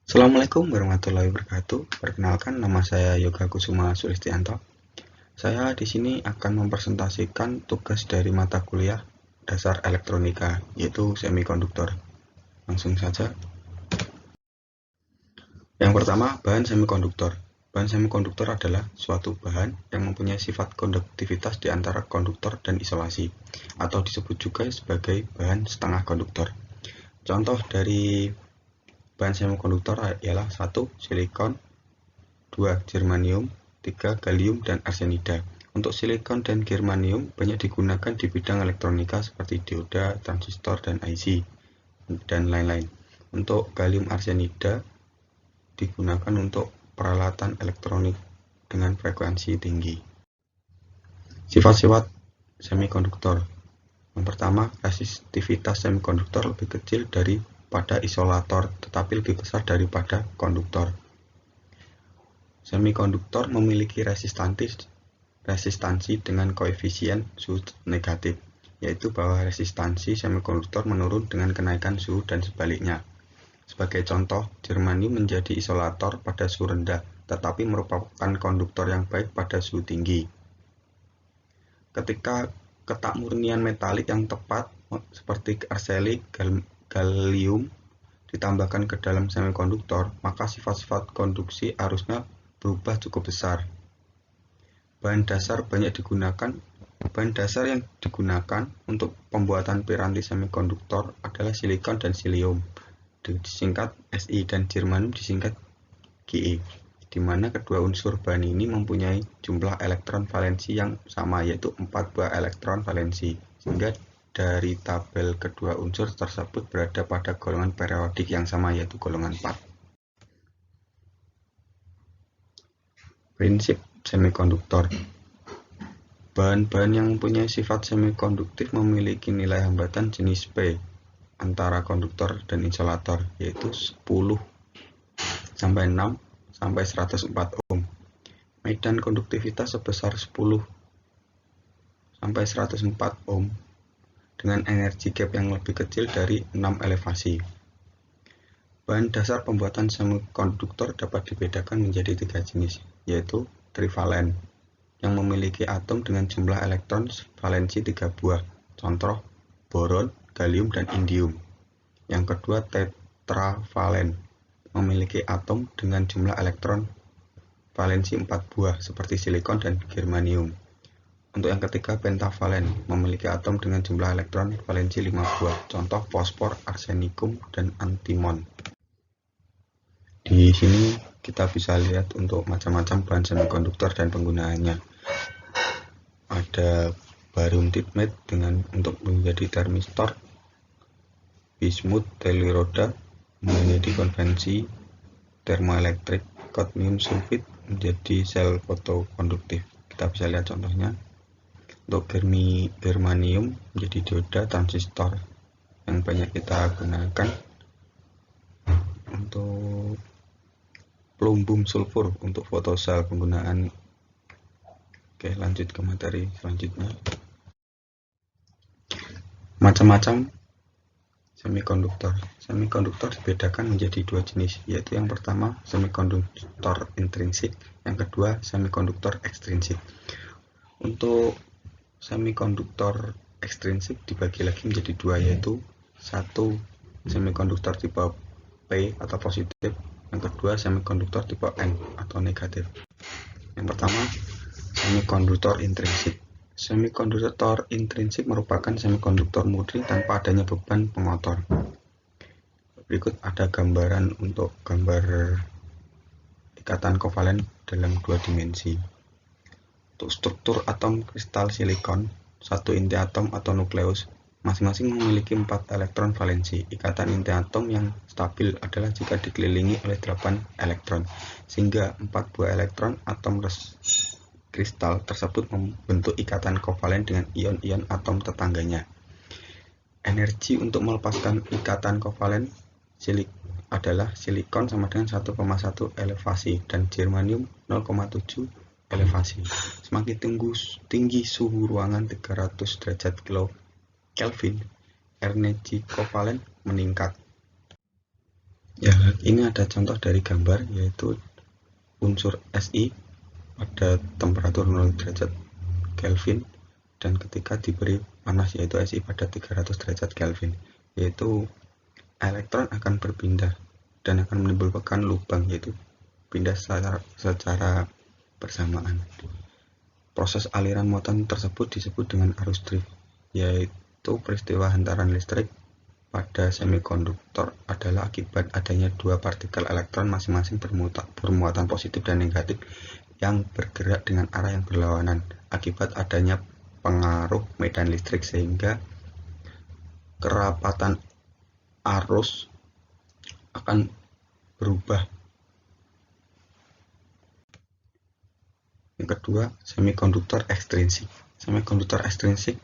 Assalamualaikum warahmatullahi wabarakatuh. Perkenalkan, nama saya Yoga Kusuma Sulistianto. Saya di sini akan mempresentasikan tugas dari mata kuliah dasar elektronika, yaitu semikonduktor. Langsung saja. Yang pertama, bahan semikonduktor. Bahan semikonduktor adalah suatu bahan yang mempunyai sifat konduktivitas di antara konduktor dan isolasi, atau disebut juga sebagai bahan setengah konduktor. Contoh dari bahan semikonduktor ialah 1. Silikon, 2. Germanium, 3. Gallium dan arsenida. Untuk silikon dan germanium banyak digunakan di bidang elektronika seperti dioda, transistor, dan IC, dan lain-lain. Untuk gallium arsenida digunakan untuk peralatan elektronik dengan frekuensi tinggi. Sifat-sifat semikonduktor. Yang pertama, resistivitas semikonduktor lebih kecil daripada isolator, tetapi lebih besar daripada konduktor. Semikonduktor memiliki resistansi dengan koefisien suhu negatif, yaitu bahwa resistansi semikonduktor menurun dengan kenaikan suhu dan sebaliknya. Sebagai contoh, germanium menjadi isolator pada suhu rendah, tetapi merupakan konduktor yang baik pada suhu tinggi. Ketika ketakmurnian metalik yang tepat, seperti arsenik, gallium, ditambahkan ke dalam semikonduktor, maka sifat-sifat konduksi arusnya berubah cukup besar. Bahan dasar yang digunakan untuk pembuatan piranti semikonduktor adalah silikon dan helium, disingkat Si, dan germanium disingkat Ge, di mana kedua unsur bahan ini mempunyai jumlah elektron valensi yang sama, yaitu 4 buah elektron valensi, sehingga dari tabel kedua unsur tersebut berada pada golongan periodik yang sama, yaitu golongan 4. Prinsip semikonduktor. Bahan-bahan yang mempunyai sifat semikonduktif memiliki nilai hambatan jenis P antara konduktor dan isolator, yaitu 10 sampai 6 sampai 104 ohm. Medan konduktivitas sebesar 10 sampai 104 ohm dengan energi gap yang lebih kecil dari 6 elevasi. Bahan dasar pembuatan semikonduktor dapat dibedakan menjadi 3 jenis, yaitu trivalen, yang memiliki atom dengan jumlah elektron valensi 3 buah, contoh boron, gallium, dan indium. Yang kedua, tetravalen, memiliki atom dengan jumlah elektron valensi 4 buah, seperti silikon dan germanium. Untuk yang ketiga, pentavalen, memiliki atom dengan jumlah elektron valensi 5 buah, contoh fosfor, arsenikum, dan antimon. Di sini kita bisa lihat untuk macam-macam bahan semikonduktor dan penggunaannya. Ada barium titanate untuk menjadi termistor, bismut telluride menjadi konvensi termoelektrik, kadmium sulfit menjadi sel fotokonduktif. Kita bisa lihat contohnya. Untuk germanium menjadi dioda, transistor yang banyak kita gunakan. Untuk plumbum sulfur untuk fotosel penggunaan. Oke, lanjut ke materi selanjutnya. Macam-macam semikonduktor. Semikonduktor dibedakan menjadi 2 jenis, yaitu yang pertama semikonduktor intrinsik, yang kedua semikonduktor ekstrinsik. Untuk semikonduktor ekstrinsik dibagi lagi menjadi 2, yaitu 1 semikonduktor tipe P atau positif, yang kedua semikonduktor tipe N atau negatif. Yang pertama, semikonduktor intrinsik. Semikonduktor intrinsik merupakan semikonduktor murni tanpa adanya beban pengotor. Berikut ada gambaran untuk gambar ikatan kovalen dalam 2 dimensi. Untuk struktur atom kristal silikon, 1 inti atom atau nukleus masing-masing memiliki 4 elektron valensi. Ikatan inti atom yang stabil adalah jika dikelilingi oleh 8 elektron, sehingga 4 buah elektron atom kristal tersebut membentuk ikatan kovalen dengan ion-ion atom tetangganya. Energi untuk melepaskan ikatan kovalen adalah silikon sama dengan 1,1 elevasi dan germanium 0,7 elevasi. Semakin tinggi suhu ruangan 300 derajat Kelvin, energi kovalen meningkat. Ya, ini ada contoh dari gambar, yaitu unsur Si pada temperatur 0 derajat Kelvin dan ketika diberi panas yaitu Si pada 300 derajat Kelvin, yaitu elektron akan berpindah dan akan menimbulkan lubang, yaitu pindah secara bersamaan. Proses aliran muatan tersebut disebut dengan arus drift, yaitu peristiwa hantaran listrik pada semikonduktor adalah akibat adanya dua partikel elektron masing-masing bermuatan positif dan negatif yang bergerak dengan arah yang berlawanan akibat adanya pengaruh medan listrik, sehingga kerapatan arus akan berubah. Yang kedua, semikonduktor ekstrinsik. Semikonduktor ekstrinsik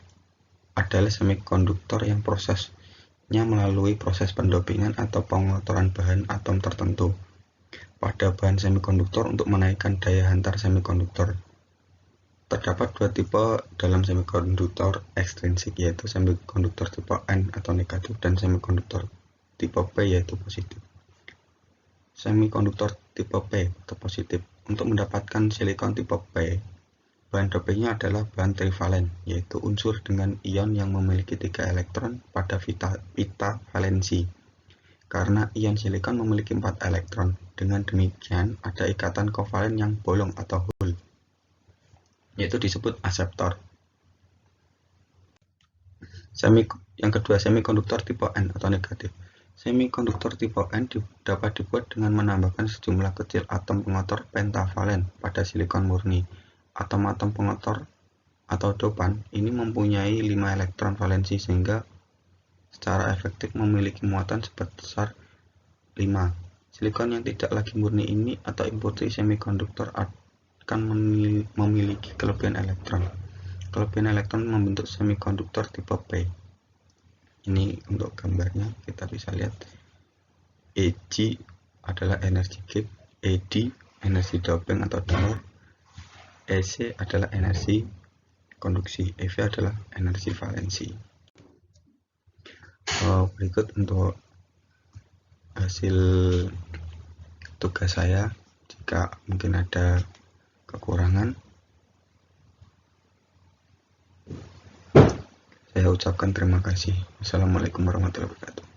adalah semikonduktor yang prosesnya melalui proses pendopingan atau pengotoran bahan atom tertentu pada bahan semikonduktor untuk menaikkan daya hantar semikonduktor. Terdapat dua tipe dalam semikonduktor ekstrinsik, yaitu semikonduktor tipe N atau negatif dan semikonduktor tipe P yaitu positif. Semikonduktor tipe P atau positif. Untuk mendapatkan silikon tipe P, bahan dopingnya adalah bahan trivalen, yaitu unsur dengan ion yang memiliki 3 elektron pada pita valensi. Karena ion silikon memiliki 4 elektron, dengan demikian ada ikatan kovalen yang bolong atau hole, yaitu disebut aseptor. Yang kedua, semikonduktor tipe N atau negatif. Semikonduktor tipe N dapat dibuat dengan menambahkan sejumlah kecil atom pengotor pentavalen pada silikon murni. Atom-atom pengotor atau dopan ini mempunyai 5 elektron valensi, sehingga secara efektif memiliki muatan sebesar 5. Silikon yang tidak lagi murni ini atau impurity semikonduktor akan memiliki kelebihan elektron. Kelebihan elektron membentuk semikonduktor tipe P. Ini untuk gambarnya kita bisa lihat, Eg adalah energi gap, Ed energi doping atau donor, Ec adalah energi konduksi, Ev adalah energi valensi. Berikut untuk hasil tugas saya. Jika mungkin ada kekurangan, saya ucapkan terima kasih. Wassalamualaikum warahmatullahi wabarakatuh.